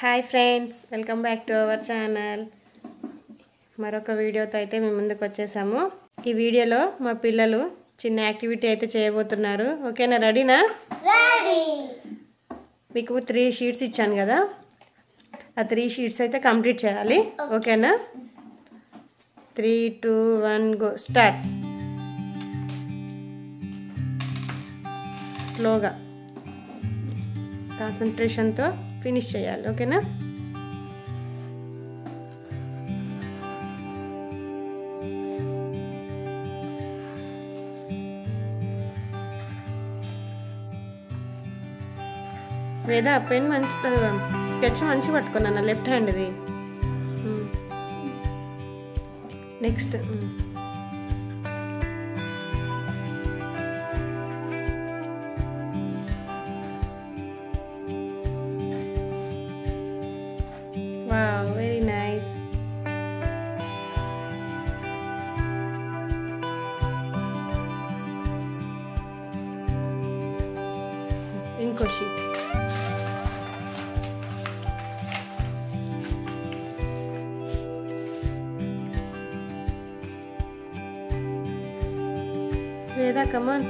Hi friends, welcome back to our channel. మరొక వీడియోతో అయితే మేము ముందుకు వచ్చేసాము. ఈ వీడియోలో మా పిల్లలు చిన్న యాక్టివిటీ అయితే చేయబోతున్నారు. ఓకేనా? రెడీనా? మీకు 3 షీట్స్ ఇచ్చాను కదా, ఆ 3 షీట్స్ అయితే కంప్లీట్ చేయాలి. ఓకేనా? 3, 2, 1 గో. స్టార్ట్. స్లోగా కాన్సంట్రేషన్తో ఫినిష్ చేయాలి. ఓకేనా? వేద పెన్ మంచి స్కెచ్ మంచి పట్టుకున్నాను, లెఫ్ట్ హ్యాండ్ది. Next wow, very nice. ఇంకో షీట్. వేదా కమాన్,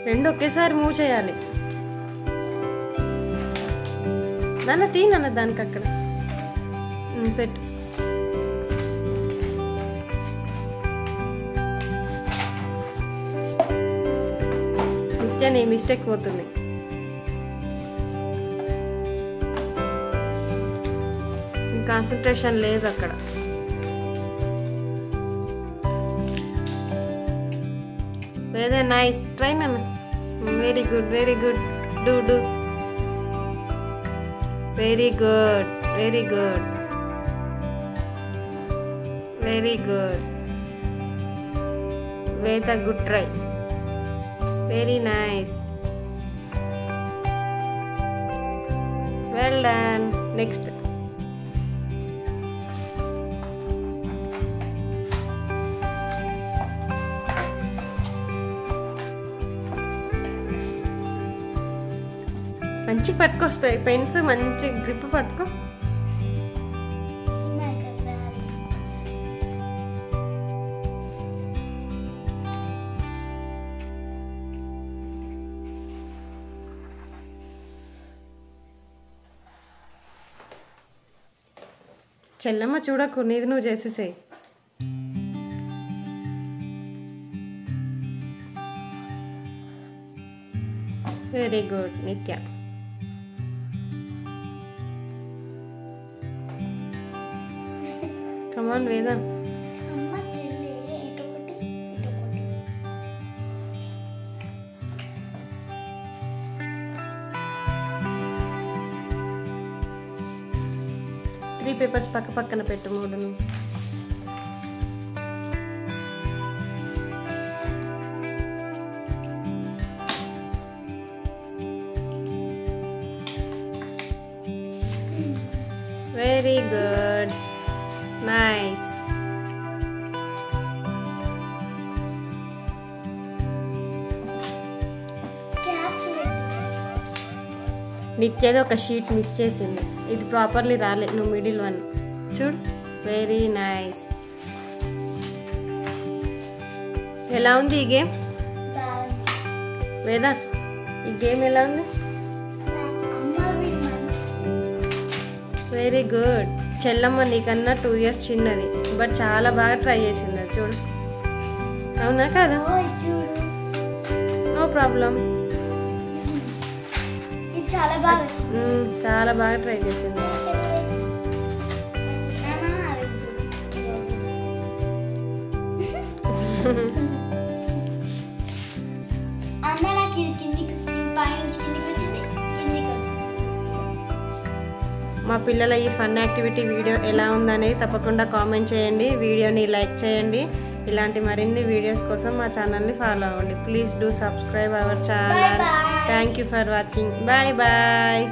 రెండు ఒకేసారి మూవ్ చేయాలి. నాన్న నాన్న దానికి అక్కడ పెట్టు. నిత్య నీ మిస్టేక్ పోతుంది. కాన్సన్ట్రేషన్ లేదు అక్కడ. Very nice. ట్రై నాన్న. Very good, very good. Do very good, very good, very good. Veda, good try. Very nice, well done. Next. మంచి పట్టుకో, పెన్స్ మంచి గ్రిప్ పట్టుకో. చెల్లమ్మ చూడకు, నీది నువ్వు చేసేసేయి. వెరీ గుడ్ నిత్య. Come on, Veda. Three papers పక్కన పెట్టు, 3. Very good. Nice. నిత్యది ఒక షీట్ మిస్ చేసింది, ఇది ప్రాపర్లీ రాలే. నువ్వు మిడిల్ వన్ చూడు. Very nice. ఎలా ఉంది ఈ గేమ్? వేదా, ఈ గేమ్ ఎలా ఉంది? Very good. చెల్లమ్మ నీకన్నా 2 years చిన్నది, బట్ చాలా బాగా ట్రై చేసింది. చూడు. అవునా కాదా? No problem. చాలా బాగా ట్రై చేసింది. మా పిల్లల ఈ ఫన్ యాక్టివిటీ వీడియో ఎలా ఉందనేది తప్పకుండా కామెంట్ చేయండి. వీడియోని లైక్ చేయండి. ఇలాంటి మరిన్ని వీడియోస్ కోసం మా ఛానల్ని ఫాలో అవ్వండి. Please do subscribe our channel. Thank you for watching. Bye bye.